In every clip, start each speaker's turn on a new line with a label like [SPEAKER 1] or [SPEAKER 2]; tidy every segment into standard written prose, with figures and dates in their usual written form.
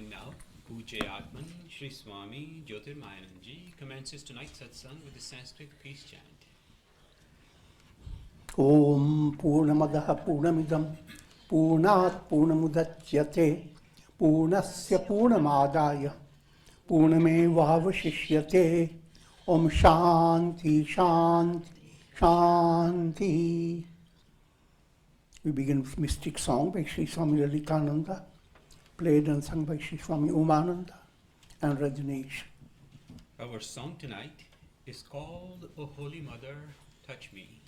[SPEAKER 1] And now, Pujya Atman Shri Swami Jyotirmayananda ji commences tonight's Satsang with the Sanskrit peace chant.
[SPEAKER 2] Om Purnamadaha Purnamidam Purnat Purnamudachyate Purnasya Purnamadaya Purnamevavashishyate. Om Shanti Shanti Shanti. We begin with mystic song by Sri Swami Lalitananda, played and sung by Sri Swami Umananda and Rajneesh.
[SPEAKER 1] Our song tonight is called O Holy Mother, Touch Me.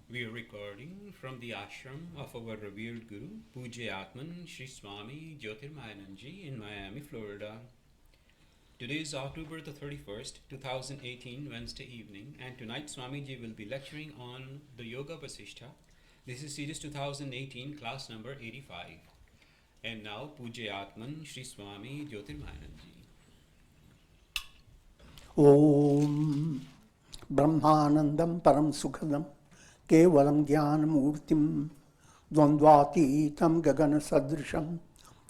[SPEAKER 1] We are recording from the ashram of our revered Guru, Pujya Atman Sri Swami Jyotirmayananda in Miami, Florida. Today is October the 31st, 2018, Wednesday evening, and tonight Swamiji will be lecturing on the Yoga Vasistha. This is series 2018, class number 85. And now Pujya Atman Sri Swami Jyotirmayananda.
[SPEAKER 2] Om Brahmanandam Param Sukhadam Kevalam Jnanamurtim Dvandvatitam Gagana Sadrisham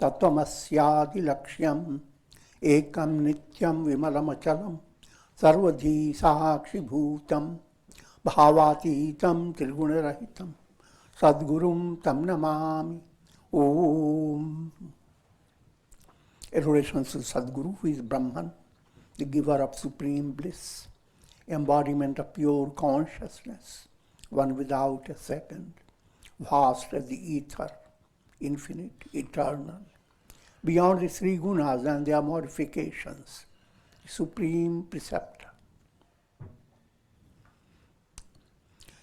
[SPEAKER 2] Tattvamashyadi Lakshyam Ekam Nityam Vimalamachalam Sarvadhi Sakshi Bhutam Bhavatitam Triguna-rahitam Sadgurum Tam Namami. Om. Adoration to Sadguru, who is Brahman, the giver of supreme bliss, embodiment of pure consciousness, one without a second, vast as the ether, infinite, eternal, beyond the three gunas and their modifications, supreme preceptor.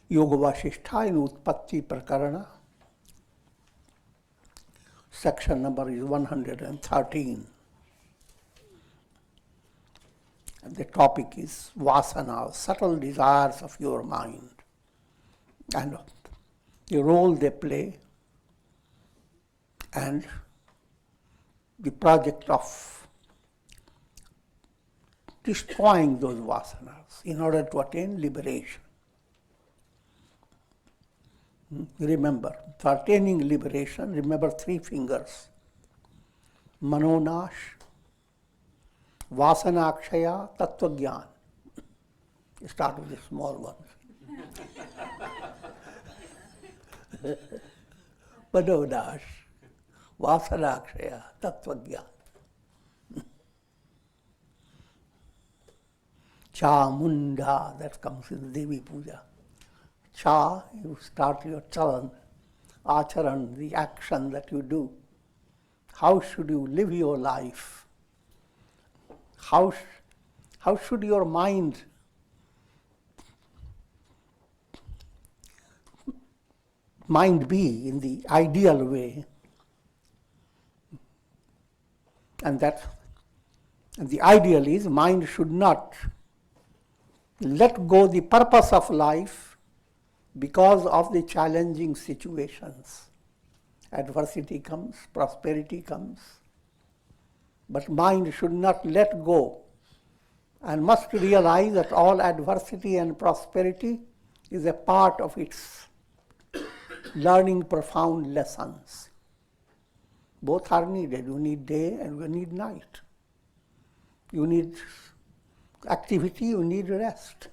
[SPEAKER 2] Yoga Vasistha in Utpatti Prakarana, section number is 113. And the topic is vasana, subtle desires of your mind, and the role they play, and the project of destroying those vasanas in order to attain liberation. Remember, for attaining liberation, remember three fingers: Manonash, Vasanakshaya, Tattva-gyan. Start with the small ones. Manonash, Vasanakshaya, Tattva-gyan. Chamunda, that comes in Devi Puja. Cha, you start your charan, acharan, the action that you do. How should you live your life? How should your mind be in the ideal way? And the ideal is mind should not let go the purpose of life because of the challenging situations. Adversity comes, prosperity comes, but mind should not let go and must realize that all adversity and prosperity is a part of its learning profound lessons. Both are needed. You need day and you need night. You need activity, you need rest.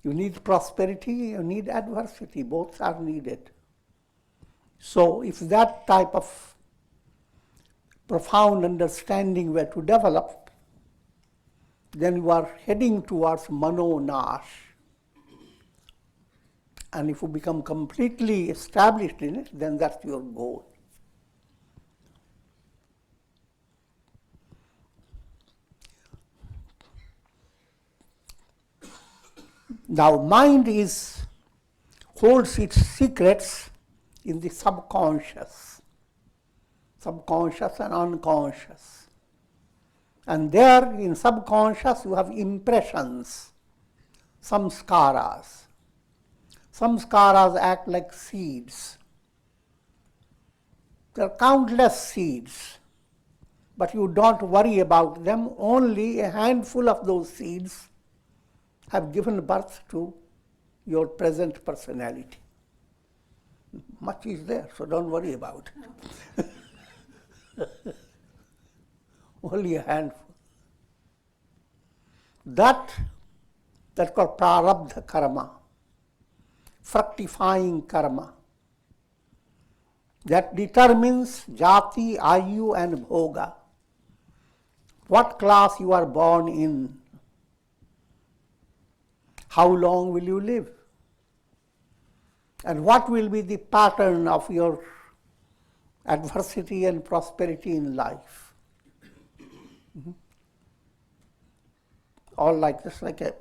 [SPEAKER 2] You need prosperity, you need adversity. Both are needed. So if that type of profound understanding were to develop, then you are heading towards Manonash. And if you become completely established in it, then that's your goal. Now, mind holds its secrets in the subconscious and unconscious. And there, in subconscious, you have impressions, samskaras. Samskaras act like seeds. There are countless seeds, but you don't worry about them. Only a handful of those seeds have given birth to your present personality. Much is there, so don't worry about it. Only a handful. That's called prarabdha karma, fructifying karma. That determines jati, ayu and bhoga. What class you are born in. How long will you live? And what will be the pattern of your adversity and prosperity in life? All like this, like a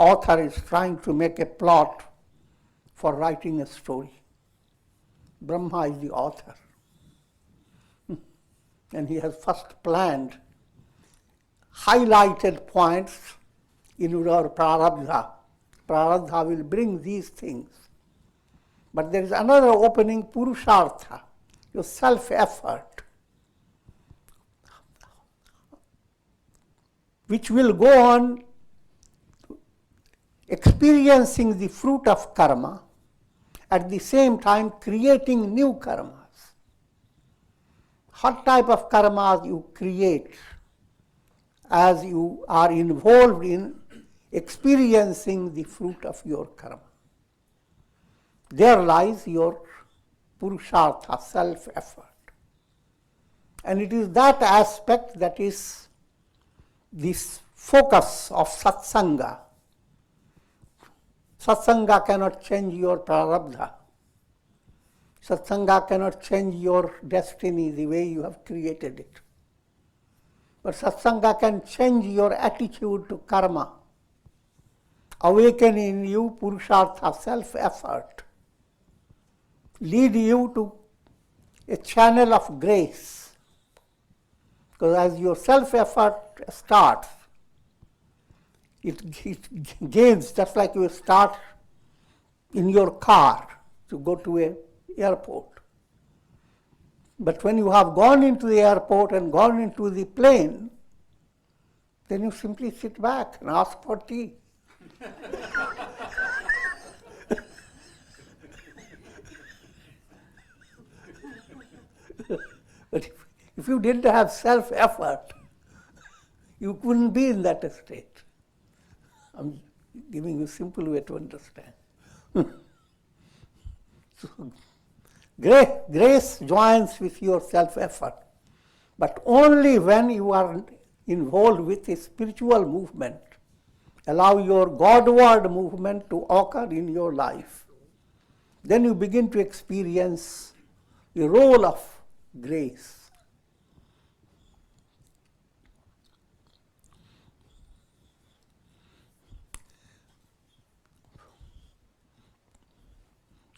[SPEAKER 2] author is trying to make a plot for writing a story. Brahma is the author. And he has first planned highlighted points in your prarabdha. Prarabdha will bring these things. But there is another opening, purushartha, your self-effort, which will go on experiencing the fruit of karma, at the same time creating new karmas. What type of karmas you create as you are involved in experiencing the fruit of your karma? There lies your purushartha, self-effort. And it is that aspect that is this focus of satsanga. Satsanga cannot change your prarabdha. Satsanga cannot change your destiny the way you have created it. But satsanga can change your attitude to karma, awaken in you purushartha, self-effort, lead you to a channel of grace. Because as your self-effort starts, it gains, just like you start in your car to go to an airport. But when you have gone into the airport and gone into the plane, then you simply sit back and ask for tea. But if you didn't have self-effort, you couldn't be in that state. I'm giving you a simple way to understand. So, grace joins with your self-effort, but only when you are involved with a spiritual movement. Allow your Godward movement to occur in your life. Then you begin to experience the role of grace.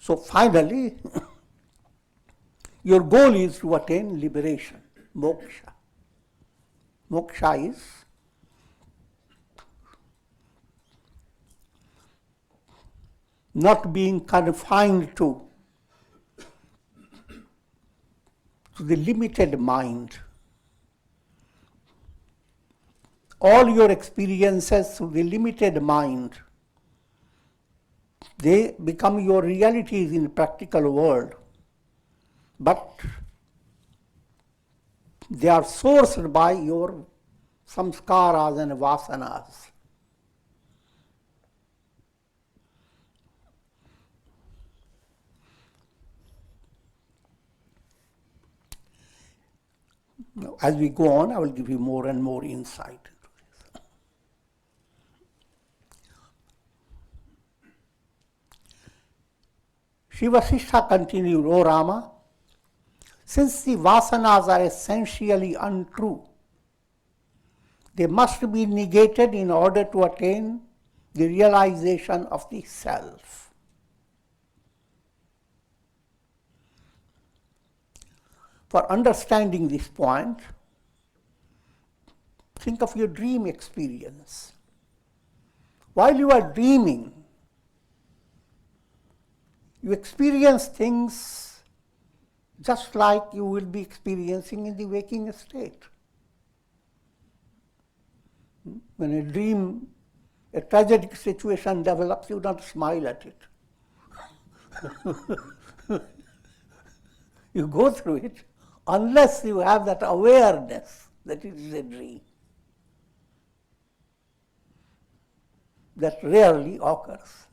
[SPEAKER 2] So finally, your goal is to attain liberation, moksha. Moksha is not being confined to the limited mind. All your experiences through the limited mind, they become your realities in practical world, but they are sourced by your samskaras and vasanas. Now, as we go on, I will give you more and more insight. Shri Vasistha continued, O Rama, since the vasanas are essentially untrue, they must be negated in order to attain the realization of the self. For understanding this point, think of your dream experience. While you are dreaming, you experience things just like you will be experiencing in the waking state. When a dream, a tragic situation develops, you don't smile at it. You go through it unless you have that awareness that it is a dream. That rarely occurs.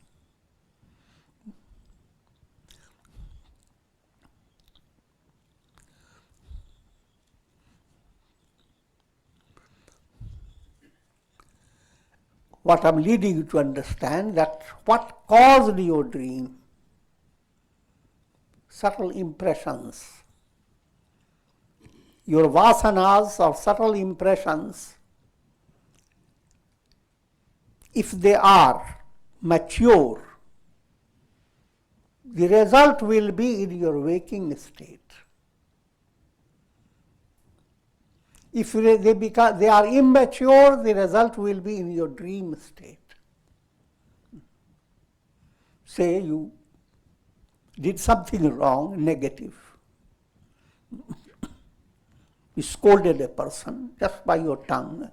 [SPEAKER 2] What I'm leading you to understand, that what caused your dream, subtle impressions. Your vasanas or subtle impressions if they are mature, the result will be in your waking state. If they are immature, the result will be in your dream state. Say you did something wrong, negative. You scolded a person just by your tongue.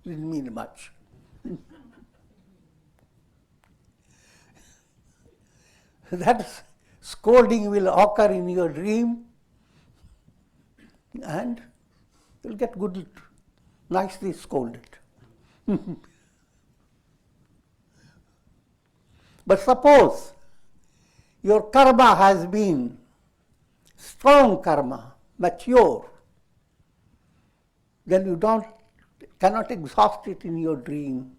[SPEAKER 2] It didn't mean much. That scolding will occur in your dream and you'll get good, nicely scolded. But suppose your karma has been strong karma, mature, then you cannot exhaust it in your dream.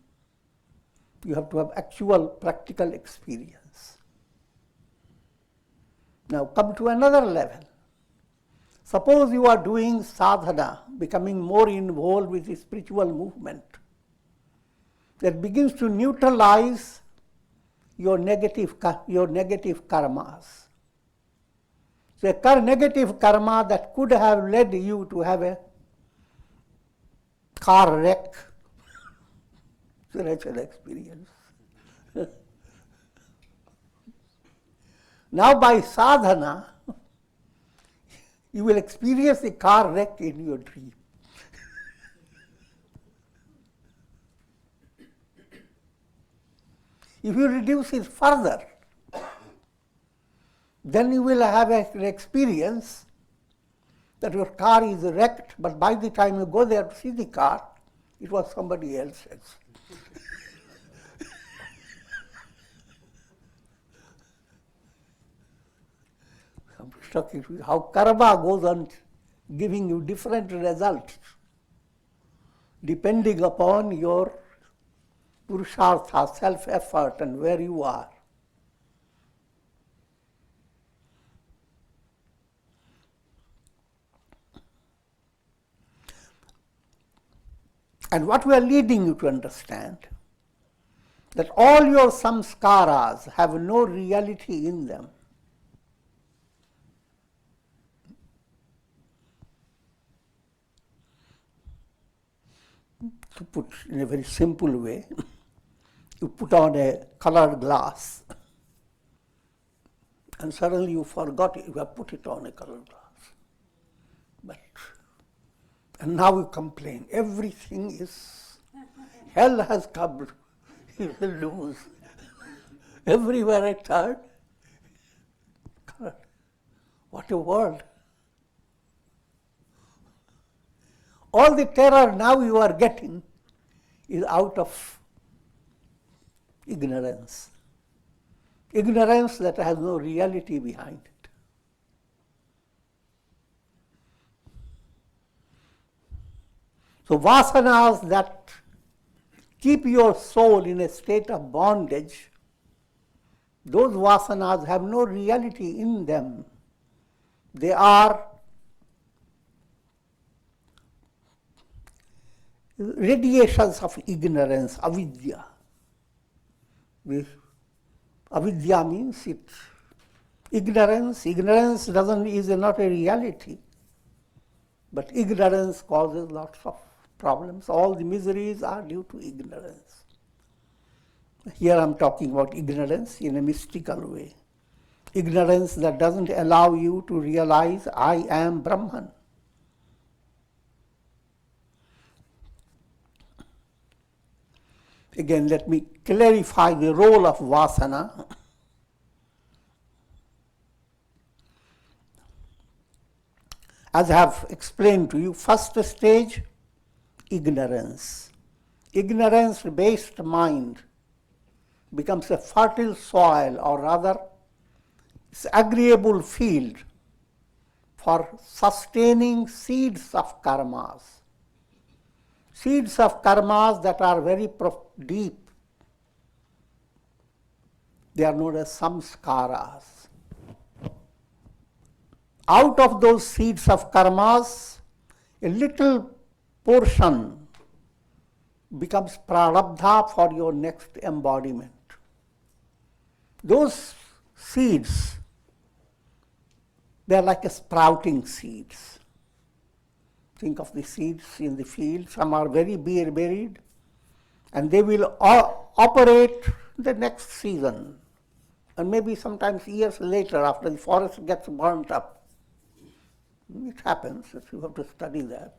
[SPEAKER 2] You have to have actual practical experience. Now come to another level. Suppose you are doing sadhana, becoming more involved with the spiritual movement that begins to neutralize your negative karmas. So a negative karma that could have led you to have a car wreck, so that's an experience. Now by sadhana, you will experience the car wreck in your dream. If you reduce it further, then you will have an experience that your car is wrecked, but by the time you go there to see the car, it was somebody else's. I'm struck with how karma goes on giving you different results depending upon your purushartha, self-effort, and where you are. And what we are leading you to understand, that all your samskaras have no reality in them. To put in a very simple way, you put on a colored glass and suddenly you forgot you have put it on a colored glass. And now you complain, everything is, hell has come, you will lose. Everywhere I turn, God, what a world. All the terror now you are getting is out of ignorance. Ignorance that has no reality behind it. So vasanas that keep your soul in a state of bondage, those vasanas have no reality in them. They are radiations of ignorance, avidya. Avidya means it. Ignorance is not a reality, but ignorance causes lots of problems. All the miseries are due to ignorance. Here I am talking about ignorance in a mystical way. Ignorance that doesn't allow you to realize I am Brahman. Again, let me clarify the role of vasana. As I have explained to you, first stage, ignorance. Ignorance-based mind becomes a fertile soil, or rather, it's agreeable field for sustaining seeds of karmas. Seeds of karmas that are very deep. They are known as samskaras. Out of those seeds of karmas, a little portion becomes prarabdha for your next embodiment. Those seeds, they are like a sprouting seeds. Think of the seeds in the field. Some are very buried, and they will operate the next season, and maybe sometimes years later after the forest gets burnt up. It happens, you have to study that.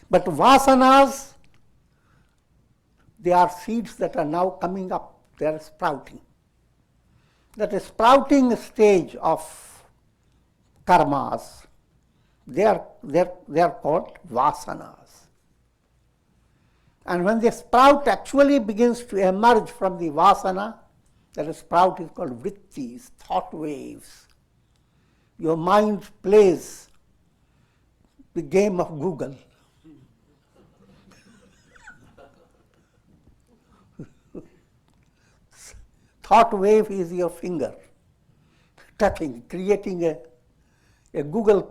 [SPEAKER 2] But vasanas, they are seeds that are now coming up, they are sprouting. That is sprouting stage of karmas, they are called vasanas. And when the sprout actually begins to emerge from the vasana, that sprout is called vrittis, thought waves. Your mind plays the game of Google. Thought wave is your finger touching, creating a Google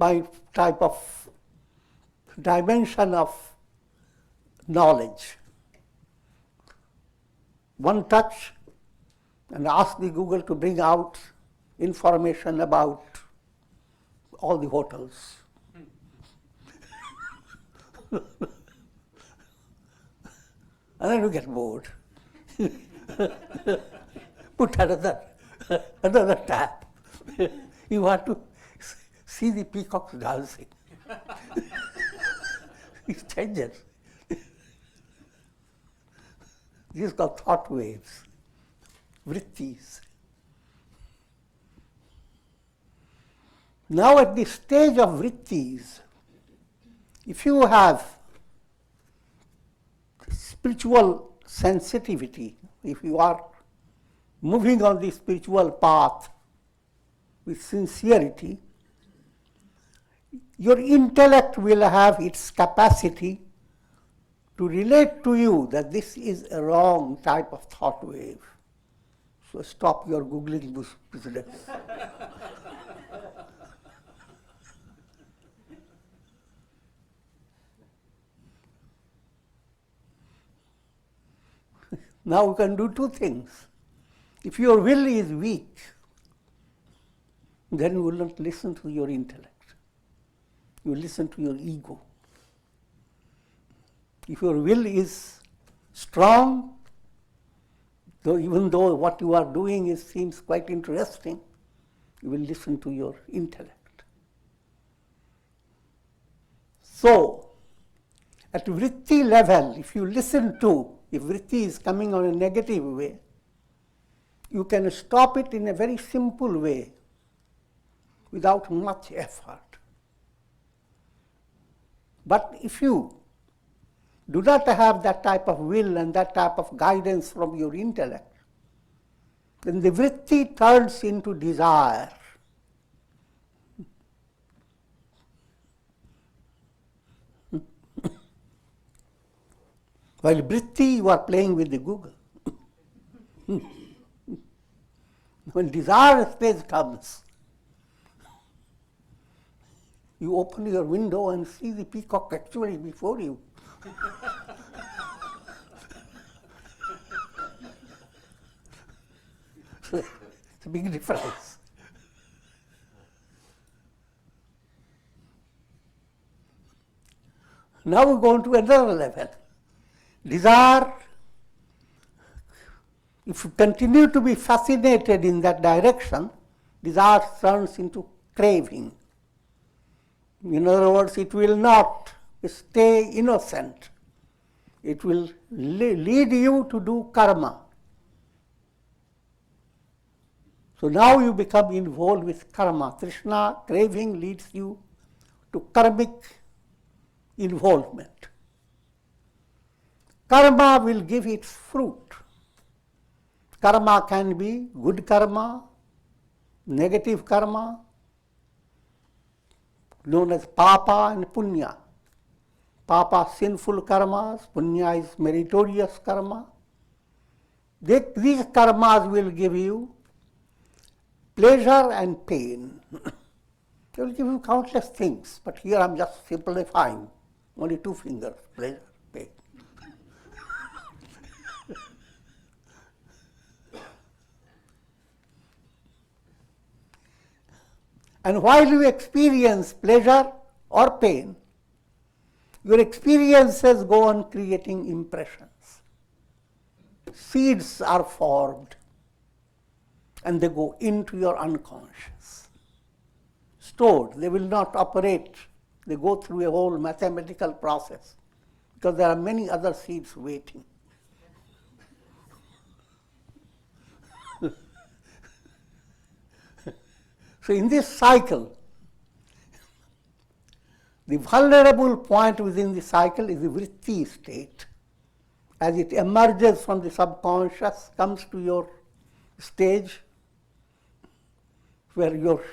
[SPEAKER 2] type of dimension of knowledge. One touch and ask the Google to bring out information about all the hotels. And then you get bored. Put another tab. You want to see the peacocks dancing. It changes. These are called thought waves, vrittis. Now at the stage of vrittis, if you have spiritual sensitivity, if you are moving on the spiritual path with sincerity, your intellect will have its capacity to relate to you that this is a wrong type of thought wave. So stop your Googling business. Now you can do two things. If your will is weak, then you will not listen to your intellect. You listen to your ego. If your will is strong, even though what you are doing seems quite interesting, you will listen to your intellect. So, at vritti level, if vritti is coming on a negative way, you can stop it in a very simple way without much effort. But if you do not have that type of will and that type of guidance from your intellect, then the vritti turns into desire. While vritti, you are playing with the Google. When desire stage comes, you open your window and see the peacock actually before you. It's a big difference. Now we go on to another level. Desire, if you continue to be fascinated in that direction, desire turns into craving. In other words, it will not stay innocent. It will lead you to do karma. So now you become involved with karma. Krishna, craving leads you to karmic involvement. Karma will give its fruit. Karma can be good karma, negative karma, known as papa and punya. Papa, sinful karmas, punya is meritorious karma. These karmas will give you pleasure and pain. They will give you countless things, but here I'm just simplifying. Only 2 fingers, pleasure, pain. And while you experience pleasure or pain, your experiences go on creating impressions. Seeds are formed and they go into your unconscious. Stored, they will not operate. They go through a whole mathematical process because there are many other seeds waiting. So in this cycle, the vulnerable point within the cycle is the vritti state. As it emerges from the subconscious, comes to your stage where your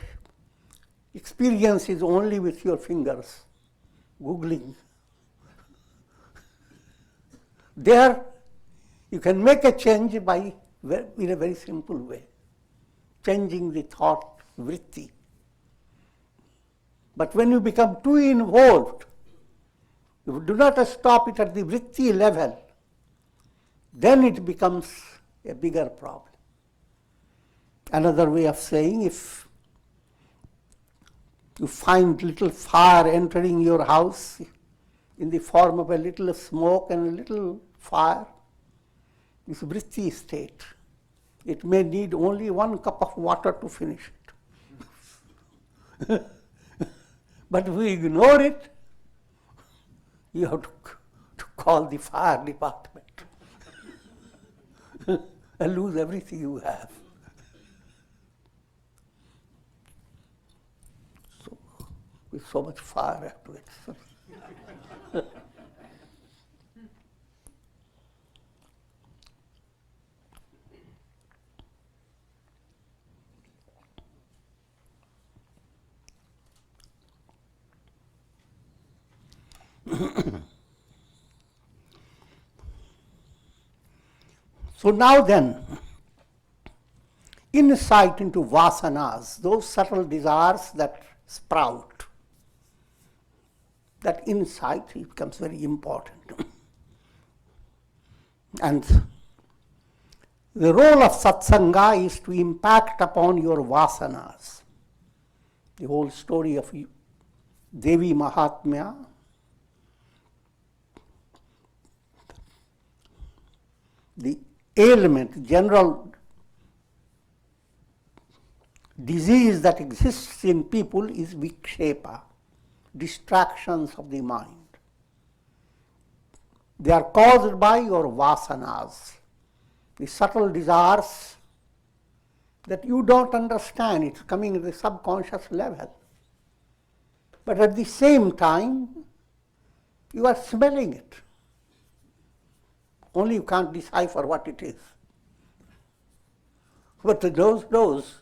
[SPEAKER 2] experience is only with your fingers, googling. There, you can make a change in a very simple way, changing the thought vritti. But when you become too involved, you do not stop it at the vritti level, then it becomes a bigger problem. Another way of saying, if you find little fire entering your house in the form of a little smoke and a little fire, this vritti state, it may need only 1 cup of water to finish it. But if we ignore it, you have to call the fire department and lose everything you have. So, with so much fire after it. So now then, insight into vasanas, those subtle desires that sprout, that insight becomes very important. And the role of satsanga is to impact upon your vasanas. The whole story of Devi Mahatmya, the ailment, general disease that exists in people is vikshepa, distractions of the mind. They are caused by your vasanas, the subtle desires that you don't understand. It's coming at the subconscious level. But at the same time, you are smelling it. Only you can't decipher what it is. But the nose knows.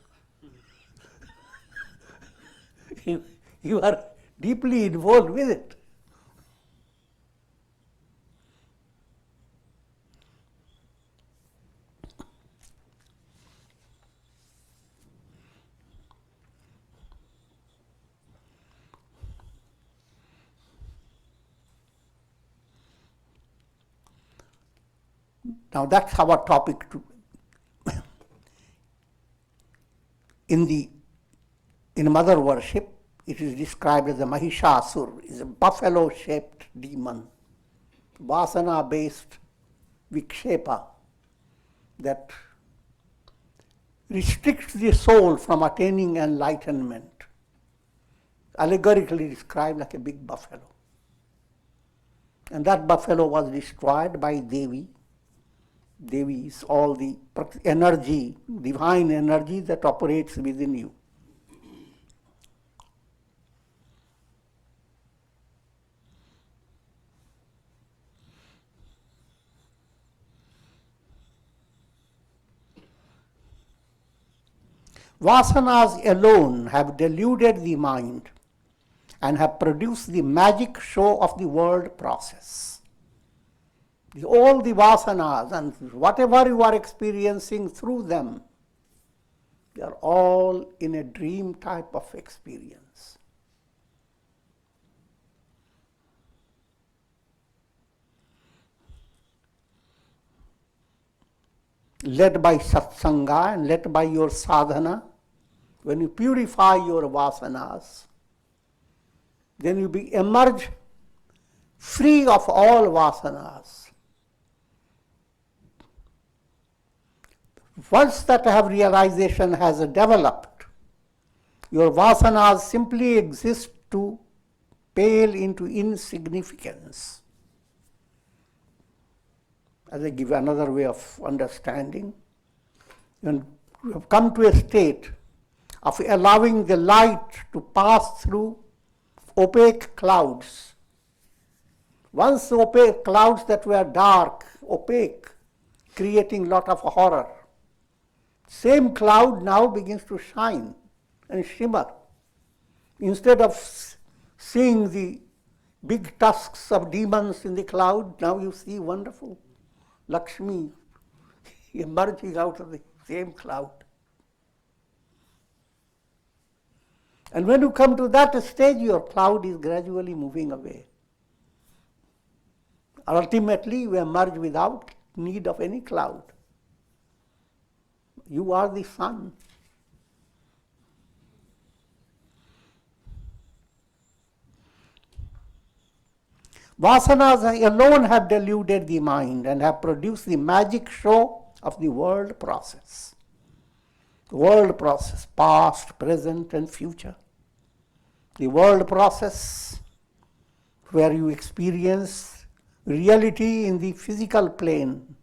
[SPEAKER 2] You are deeply involved with it. Now that's our topic. In mother worship, it is described as a Mahishasur, is a buffalo-shaped demon, vasana-based vikshepa that restricts the soul from attaining enlightenment, allegorically described like a big buffalo. And that buffalo was destroyed by Devi. Devi is all the energy, divine energy that operates within you. Vasanas alone have deluded the mind and have produced the magic show of the world process. All the vasanas and whatever you are experiencing through them, they are all in a dream type of experience. led by satsanga and led by your sadhana, when you purify your vasanas, then you emerge free of all vasanas. Once that realization has developed, your vasanas simply exist to pale into insignificance. As I give another way of understanding, when you have come to a state of allowing the light to pass through opaque clouds. Once opaque clouds that were dark, opaque, creating lot of horror. Same cloud now begins to shine and shimmer. Instead of seeing the big tusks of demons in the cloud, now you see wonderful Lakshmi emerging out of the same cloud. And when you come to that stage, your cloud is gradually moving away. Ultimately, you emerge without need of any cloud. You are the sun. Vasanas alone have deluded the mind and have produced the magic show of the world process. The world process, past, present, and future. The world process where you experience reality in the physical plane,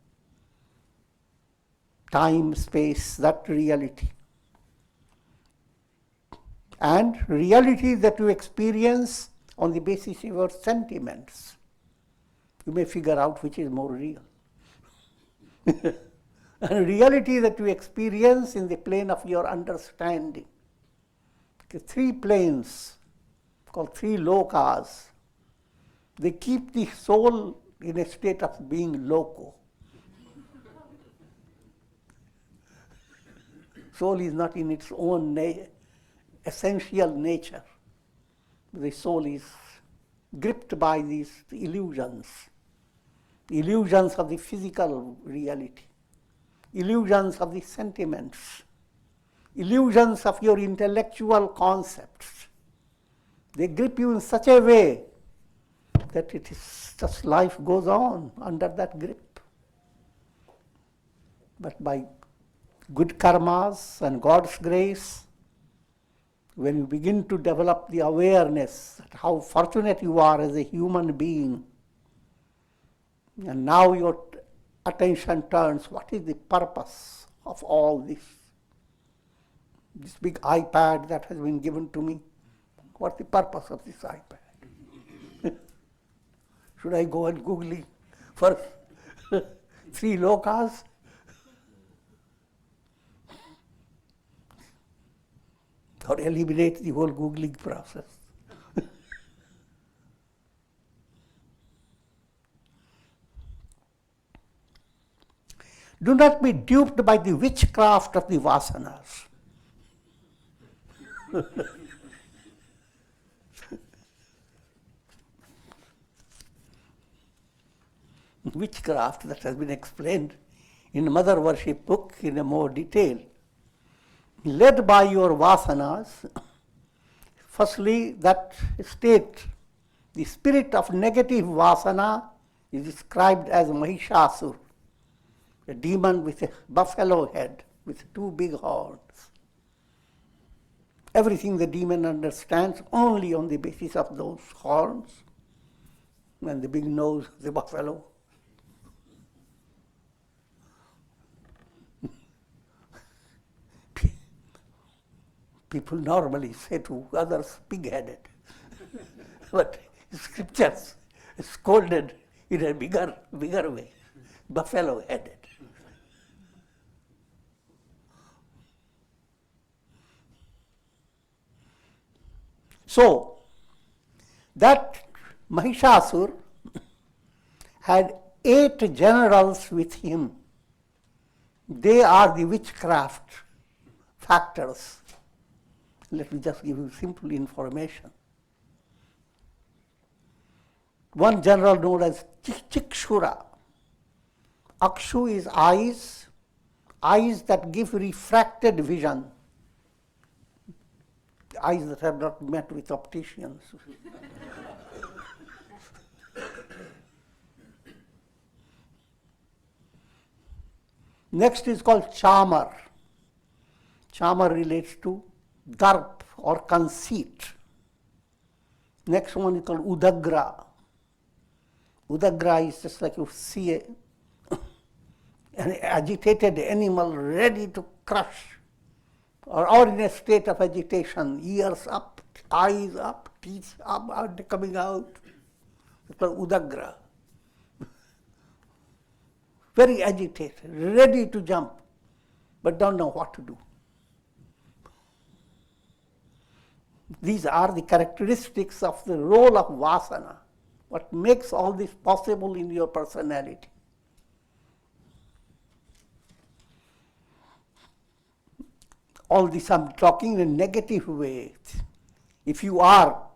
[SPEAKER 2] time, space, that reality. And reality that you experience on the basis of your sentiments. You may figure out which is more real. And reality that you experience in the plane of your understanding. Okay, 3 planes called 3 lokas. They keep the soul in a state of being loco. Soul is not in its own essential nature. The soul is gripped by these illusions of the physical reality, illusions of the sentiments, illusions of your intellectual concepts. They grip you in such a way that it is just life goes on under that grip. But by good karmas and God's grace, when you begin to develop the awareness that how fortunate you are as a human being, and now your attention turns, what is the purpose of all this? This big iPad that has been given to me, what's the purpose of this iPad? Should I go and Googling for 3 lokas? Or eliminate the whole Googling process. Do not be duped by the witchcraft of the vasanas. Witchcraft that has been explained in Mother Worship book in a more detail. Led by your vasanas, firstly, that state, the spirit of negative vasana is described as Mahishasur, a demon with a buffalo head, with 2 big horns. Everything the demon understands only on the basis of those horns and the big nose of the buffalo. People normally say to others, pig-headed. But scriptures scolded in a bigger way, buffalo-headed. So, that Mahishasur had 8 generals with him. They are the witchcraft factors. Let me just give you simple information. One general known as Chikshura. Akshu is eyes, eyes that give refracted vision, eyes that have not met with opticians. Next is called chamar. Chamar relates to darp or conceit. Next one is called udagra. Udagra is just like you see an agitated animal ready to crush, or in a state of agitation, ears up, eyes up, teeth up, coming out. It's called udagra. Very agitated, ready to jump, but don't know what to do. These are the characteristics of the role of vasana, what makes all this possible in your personality. All this I'm talking in a negative way. If you are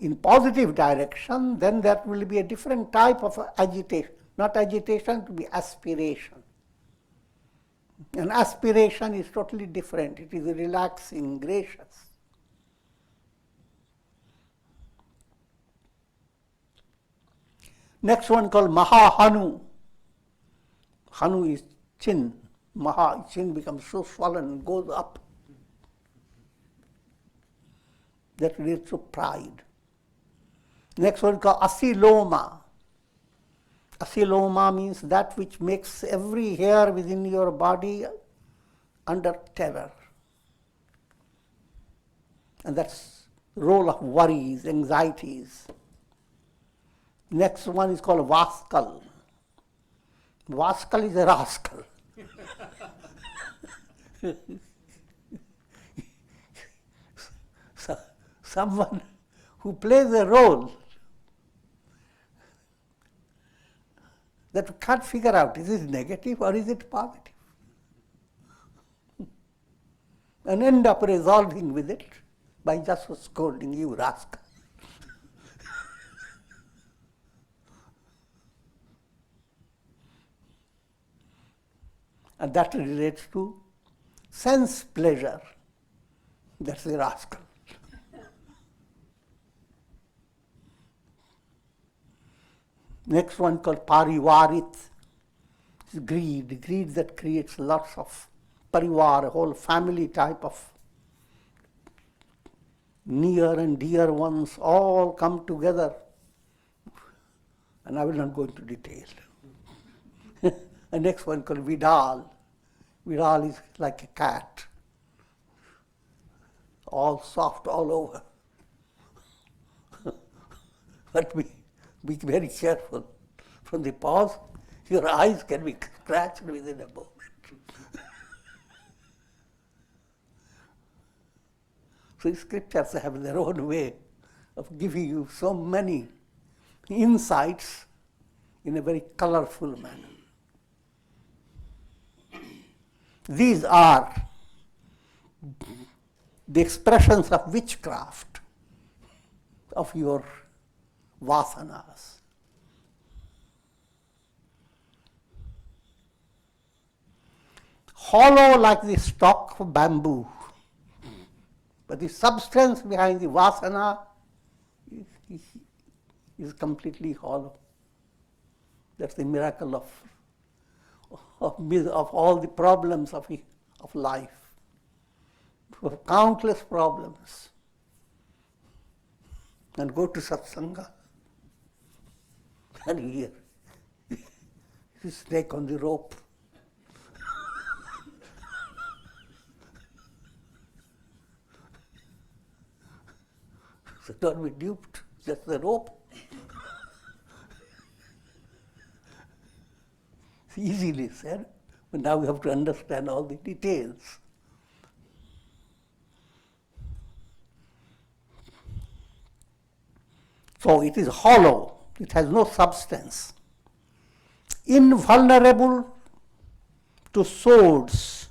[SPEAKER 2] in positive direction, then that will be a different type of agitation. Not agitation, to be aspiration. And aspiration is totally different. It is relaxing, gracious. Next one called Mahahanu. Hanu is chin. Maha, chin becomes so swollen, goes up. That relates to pride. Next one called Asiloma. Asiloma means that which makes every hair within your body under terror. And that's the role of worries, anxieties. Next one is called Vaskal. Vaskal is a rascal. Someone who plays a role that we can't figure out, is it negative or is it positive? And end up resolving with it by just scolding, you rascal. And that relates to sense pleasure. That's the rascal. Next one called parivarit. It's greed. Greed that creates lots of parivar, a whole family type of near and dear ones all come together. And I will not go into detail. The next one called Vidal. Vidal is like a cat, all soft all over. But be very careful. From the paws, your eyes can be scratched within a moment. So scriptures have their own way of giving you so many insights in a very colorful manner. These are the expressions of witchcraft of your vasanas. Hollow like the stalk of bamboo, but the substance behind the vasana is completely hollow. That's the miracle of all the problems of life, of countless problems. And go to Satsanga and hear the snake on the rope. So don't be duped, just the rope. It's easily said, but now we have to understand all the details. So it is hollow, it has no substance. Invulnerable to swords,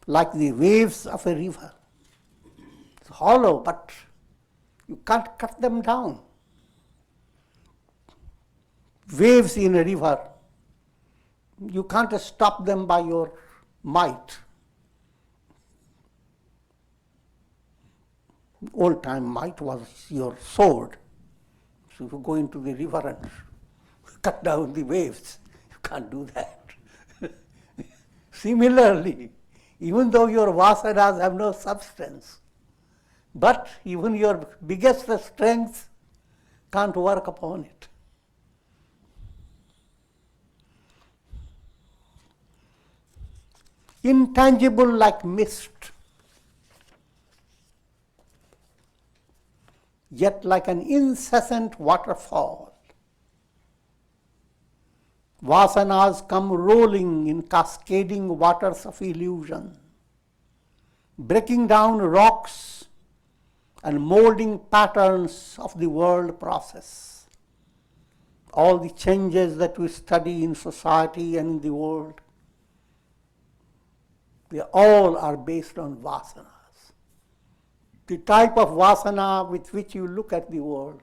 [SPEAKER 2] like the waves of a river. It's hollow, but you can't cut them down. Waves in a river You can't stop them by your might. Old time might was your sword. So if you go into the river and cut down the waves, you can't do that. Similarly, even though your vasanas have no substance, but even your biggest strength can't work upon it. Intangible like mist, yet like an incessant waterfall. Vasanas come rolling in cascading waters of illusion, breaking down rocks and molding patterns of the world process. All the changes that we study in society and in the world, they all are based on vasanas. The type of vasana with which you look at the world,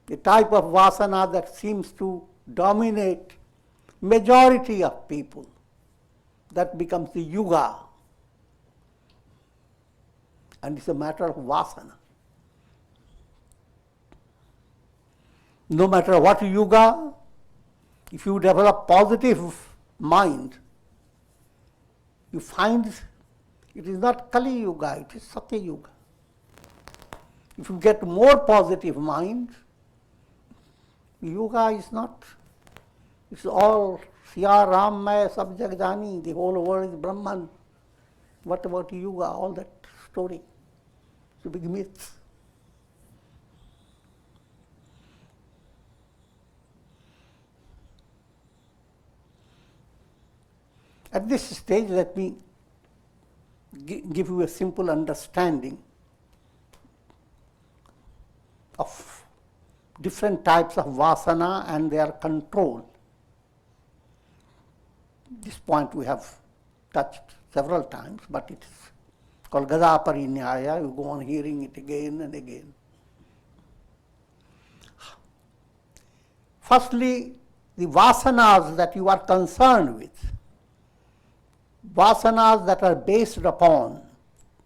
[SPEAKER 2] the type of vasana that seems to dominate majority of people, that becomes the yuga. And it's a matter of vasana. No matter what yuga, if you develop positive mind, you find it is not Kali Yuga, it is Satya Yuga. If you get more positive mind, yoga is not, it's all Siya Ram Mai Sab Jag Jani, the whole world is Brahman. What about yoga? All that story. It's a big myth. At this stage, let me give you a simple understanding of different types of vasana and their control. This point we have touched several times, but it's called Gada Parinyaya. You go on hearing it again and again. Firstly, the vasanas that you are concerned with, vasanas that are based upon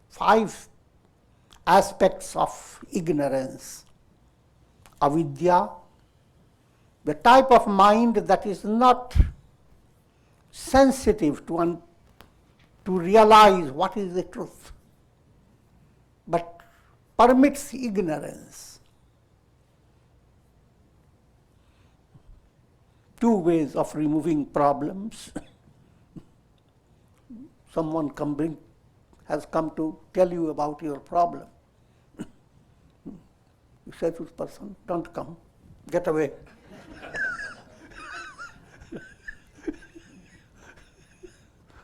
[SPEAKER 2] 5 aspects of ignorance. Avidya, the type of mind that is not sensitive to realize what is the truth, but permits ignorance. 2 ways of removing problems. Someone has come to tell you about your problem. You say to this person, don't come, get away.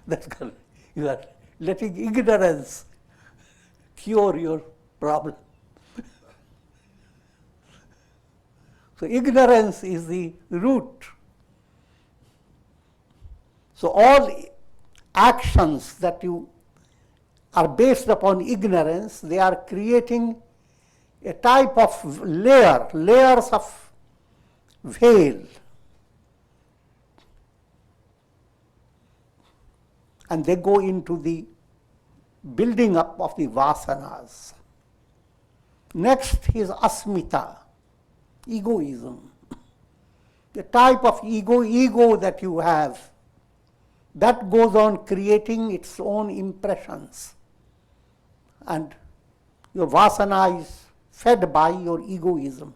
[SPEAKER 2] That's good. You are letting ignorance cure your problem. So ignorance is the root. So all actions that you are based upon ignorance, they are creating a type of layers of veil. And they go into the building up of the vasanas. Next is asmita, egoism. The type of ego that you have, that goes on creating its own impressions. And your vasana is fed by your egoism.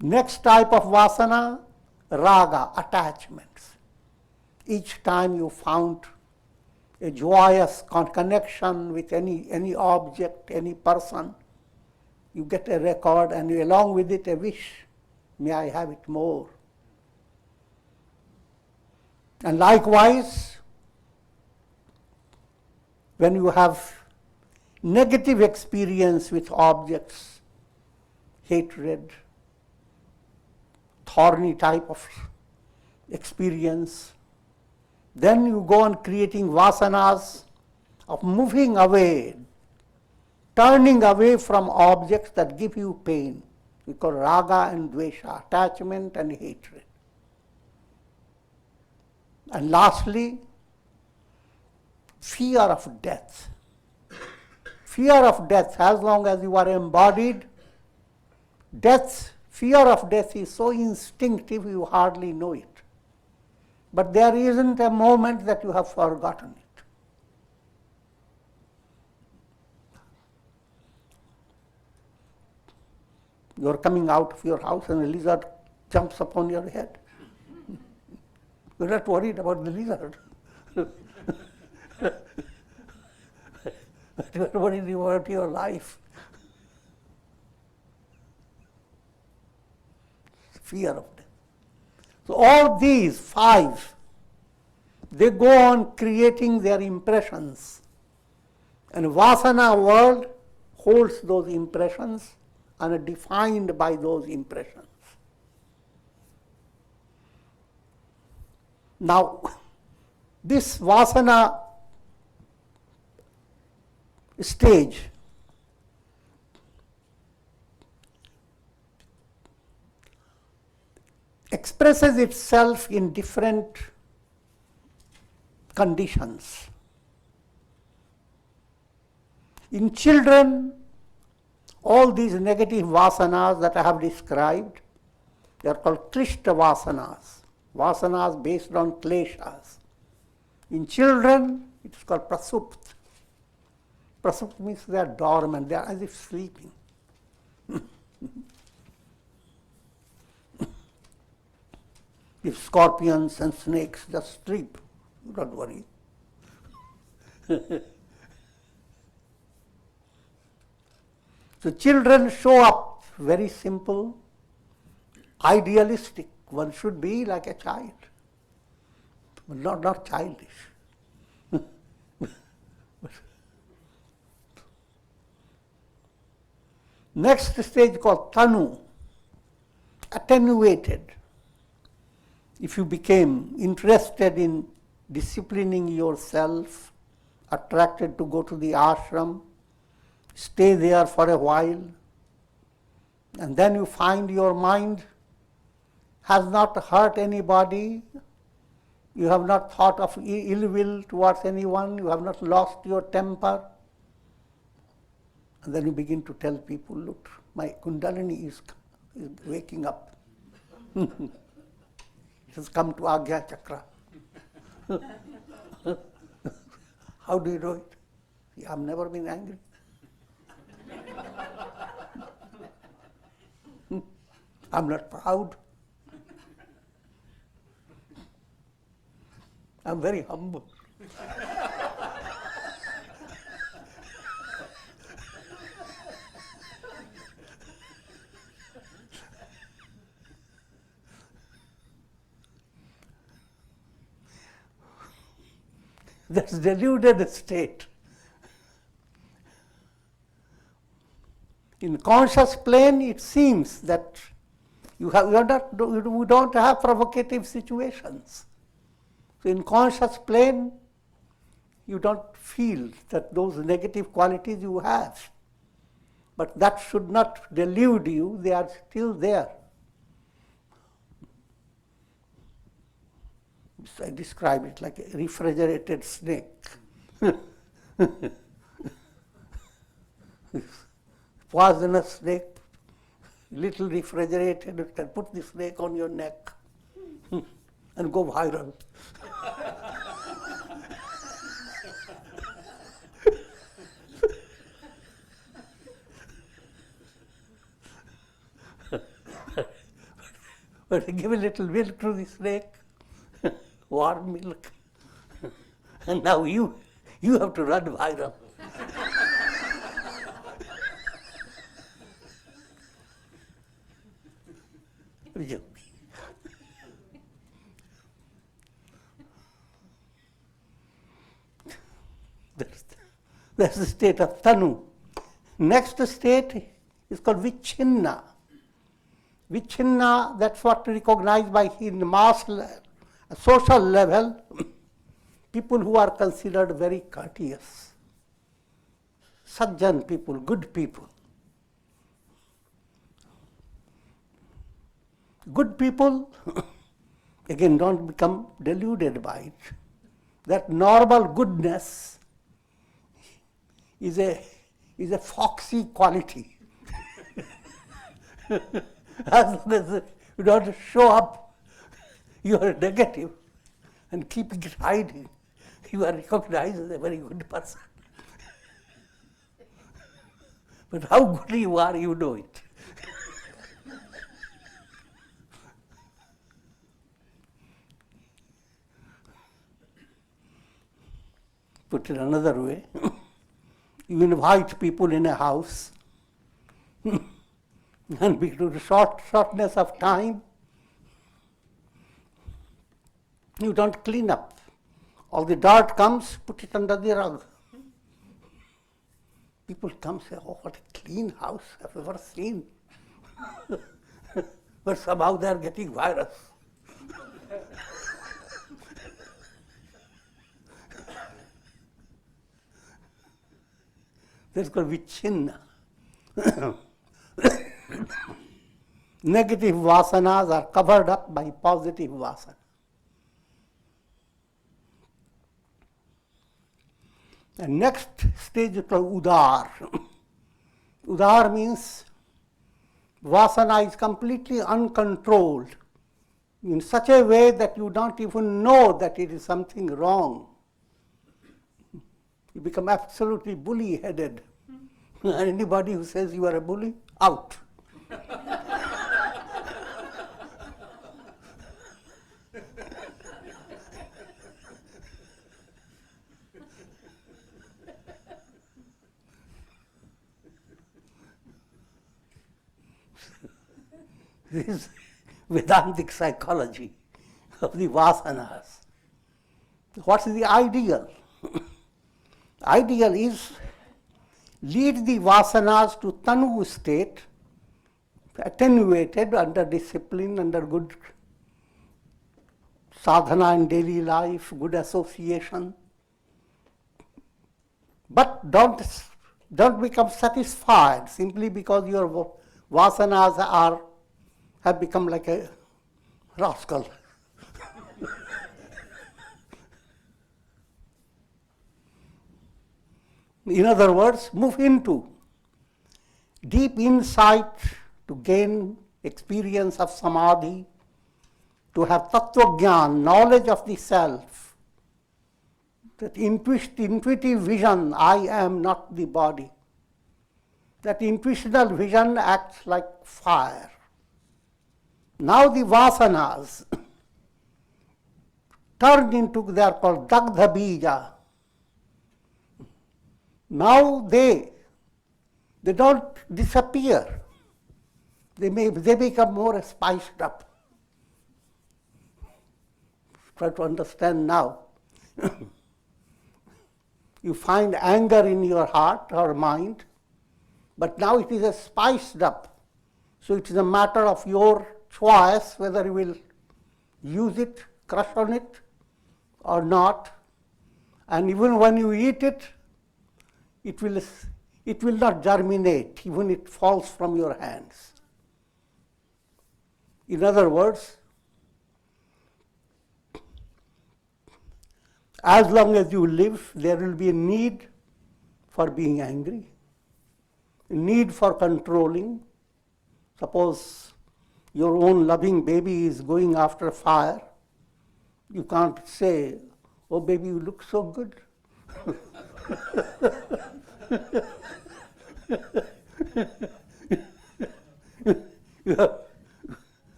[SPEAKER 2] Next type of vasana, raga, attachments. Each time you found a joyous connection with any object, any person, you get a record and along with it a wish, may I have it more. And likewise, when you have negative experience with objects, hatred, thorny type of experience, then you go on creating vasanas of moving away, turning away from objects that give you pain. We call raga and dvesha, attachment and hatred. And lastly, fear of death. Fear of death, as long as you are embodied, fear of death is so instinctive you hardly know it. But there isn't a moment that you have forgotten it. You are coming out of your house and a lizard jumps upon your head. You're not worried about the lizard. You're worried about your life. Fear of death. So all these 5, they go on creating their impressions. And Vasana world holds those impressions and are defined by those impressions. Now, this Vasana stage expresses itself in different conditions. In children, all these negative vasanas that I have described, they are called klishta vasanas, vasanas based on kleshas. In children, it is called prasupt. Prasupt means they are dormant, they are as if sleeping. If scorpions and snakes just sleep, don't worry. So children show up very simple, idealistic. One should be like a child, but not childish. Next stage called tanu, attenuated. If you became interested in disciplining yourself, attracted to go to the ashram, stay there for a while, and then you find your mind has not hurt anybody, you have not thought of ill will towards anyone, you have not lost your temper, and then you begin to tell people, look, my kundalini is waking up. It has come to Agya Chakra. How do you do it? I have never been angry. I'm not proud. I'm very humble. That's deluded state. In conscious plane, it seems that you don't have provocative situations. So in conscious plane, you don't feel that those negative qualities you have. But that should not delude you, they are still there. So I describe it like a refrigerated snake. Poisonous snake, little refrigerated, you can put the snake on your neck and go viral. But give a little milk to the snake, warm milk, and now you have to run viral. That's the state of tanu. Next state is called vichinna. Vichinna, that's what recognized by in mass social level, people who are considered very courteous, sajjan people, good people. Good people Again, don't become deluded by it. That normal goodness is a foxy quality. As long as you don't show up your negative and keep it hiding, you are recognized as a very good person. But how good you are, you know it. Put it another way, you invite people in a house, and because of shortness of time, you don't clean up. All the dirt comes, put it under the rug. People come say, oh, what a clean house I've ever seen. But somehow they are getting virus. There's going to be chinna. Negative vasanas are covered up by positive vasana. And next stage is called udar. Udar means vasana is completely uncontrolled in such a way that you don't even know that it is something wrong. You become absolutely bully-headed. And anybody who says you are a bully, out. This is Vedantic psychology of the vasanas. What is the ideal? Ideal is lead the vasanas to tanu state, attenuated under discipline, under good sadhana in daily life, good association. But don't become satisfied simply because your vasanas have become like a rascal. In other words, move into deep insight to gain experience of samadhi, to have tattva jnana, knowledge of the self, that intuitive vision, I am not the body. That intuitional vision acts like fire. Now the vasanas turned into, they are called dagdha bija. Now they don't disappear. They become more spiced up. Try to understand now. You find anger in your heart or mind, but now it is a spiced up. So it is a matter of your choice whether you will use it, crush on it or not. And even when you eat it, it will not germinate, even it falls from your hands. In other words, as long as you live, there will be a need for being angry, a need for controlling. Suppose your own loving baby is going after fire. You can't say, oh baby, you look so good.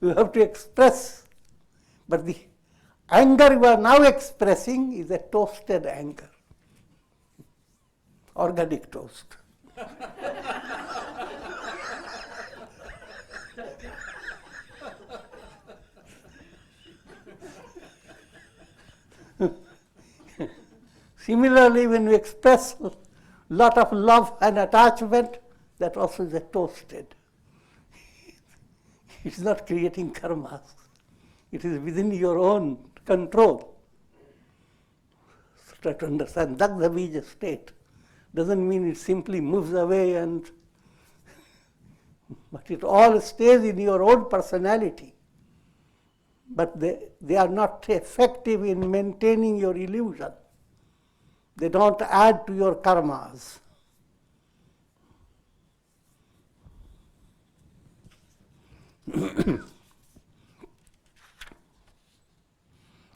[SPEAKER 2] You have to express, but the anger you are now expressing is a toasted anger, organic toast. Similarly, when you express a lot of love and attachment, that also is a toasted. It's not creating karmas. It is within your own control. So try to understand that's the bija state. Doesn't mean it simply moves away but it all stays in your own personality. but they are not effective in maintaining your illusion. They don't add to your karmas.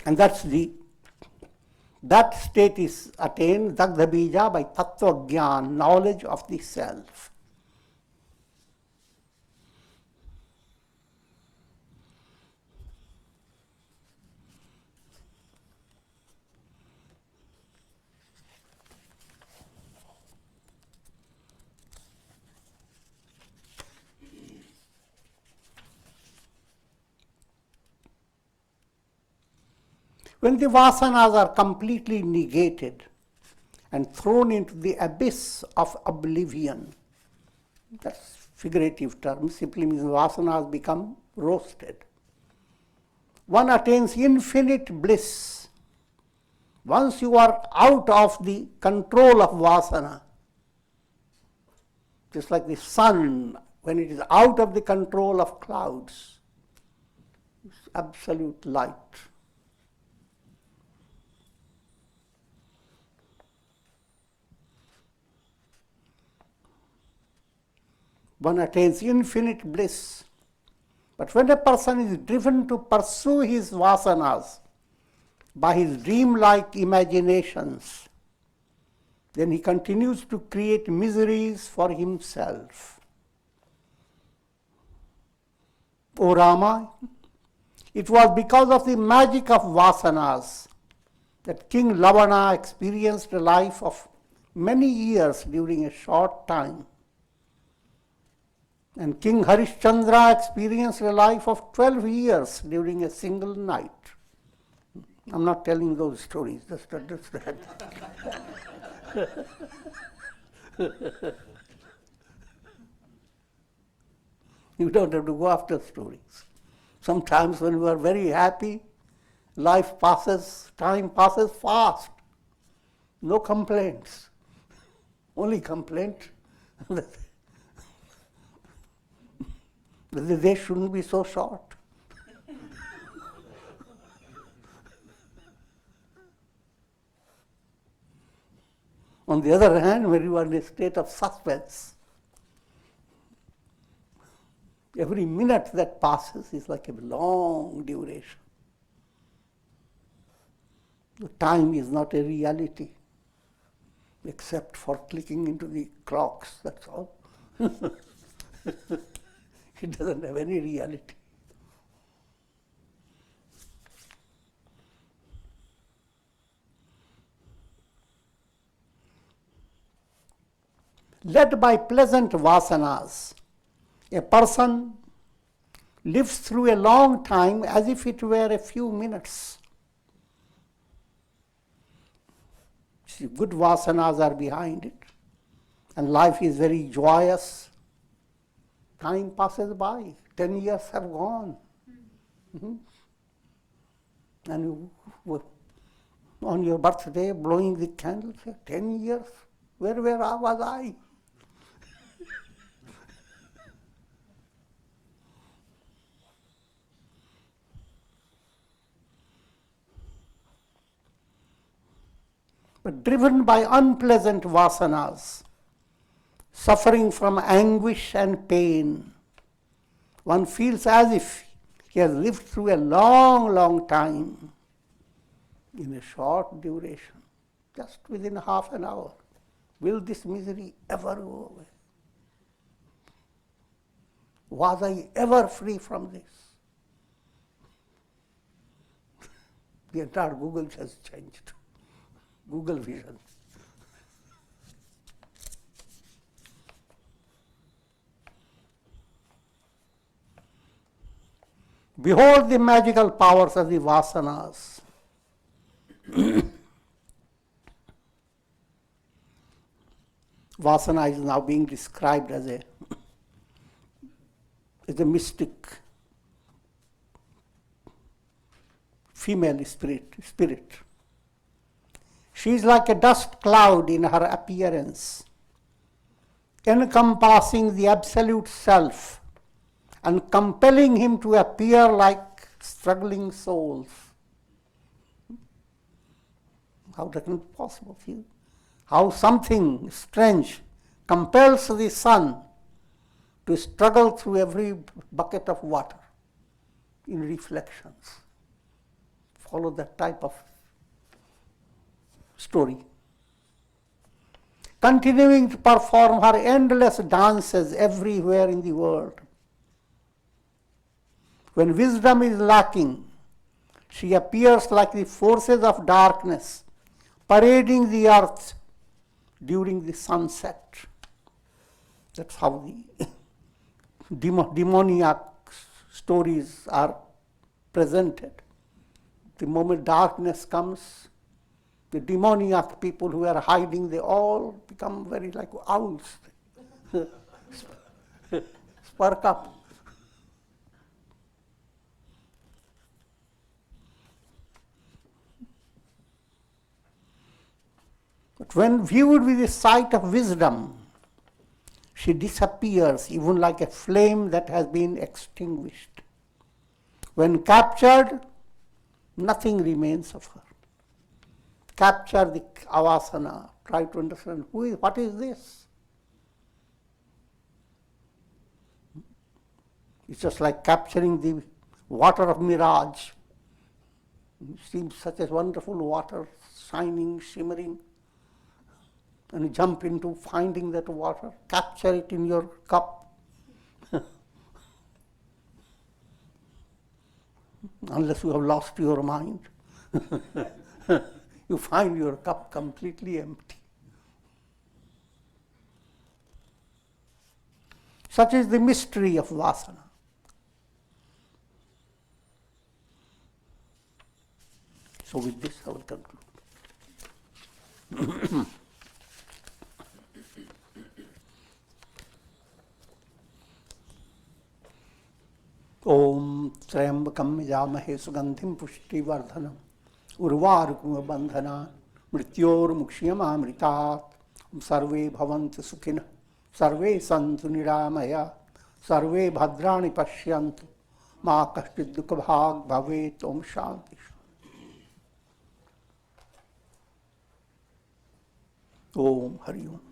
[SPEAKER 2] And that state is attained, Dagdha Bija, by Tattva Gyan, knowledge of the self. When the vasanas are completely negated and thrown into the abyss of oblivion, that's figurative term, simply means vasanas become roasted. One attains infinite bliss. Once you are out of the control of vasana, just like the sun, when it is out of the control of clouds, it's absolute light. One attains infinite bliss. But when a person is driven to pursue his vasanas by his dreamlike imaginations, then he continues to create miseries for himself. O Rama, it was because of the magic of vasanas that King Lavana experienced a life of many years during a short time. And King Harishchandra experienced a life of 12 years during a single night. I'm not telling those stories, just understand. You don't have to go after stories. Sometimes when we are very happy, life passes, time passes fast. No complaints. Only complaint that the day shouldn't be so short. On the other hand, when you are in a state of suspense, every minute that passes is like a long duration. The time is not a reality, except for clicking into the clocks, that's all. It doesn't have any reality. Led by pleasant vasanas, a person lives through a long time as if it were a few minutes. See, good vasanas are behind it, and life is very joyous. Time passes by, 10 years have gone. Mm-hmm. And you were on your birthday blowing the candles, 10 years, where was I? But driven by unpleasant vasanas, suffering from anguish and pain, one feels as if he has lived through a long, long time in a short duration, just within half an hour. Will this misery ever go away? Was I ever free from this? The entire Google has changed. Google vision. Behold the magical powers of the vasanas. Vasana is now being described as a mystic female spirit. She is like a dust cloud in her appearance, encompassing the absolute self and compelling him to appear like struggling souls. How that can be possible? See? How something strange compels the sun to struggle through every bucket of water in reflections. Follow that type of story. Continuing to perform her endless dances everywhere in the world. When wisdom is lacking, she appears like the forces of darkness parading the earth during the sunset. That's how the demoniac stories are presented. The moment darkness comes, the demoniac people who are hiding, they all become very like owls. Spark up. But when viewed with the sight of wisdom, she disappears even like a flame that has been extinguished. When captured, nothing remains of her. Capture the avasana, try to understand what is this? It's just like capturing the water of mirage. It seems such a wonderful water, shining, shimmering. And you jump into finding that water, capture it in your cup. Unless you have lost your mind. You find your cup completely empty. Such is the mystery of vasana. So with this I will conclude. Om Trayambakam Yamahe Sugandhim Pushtivardanam Urvarukuma Bandhana Mrityor Mukshiyama Amritat Sarve Bhavantu Sukhina Sarve Santu Niramaya Sarve Bhadrani Pashyantu Ma Kashchid Dukha Bhag Bhavet Om Shanti. Om Hari Om.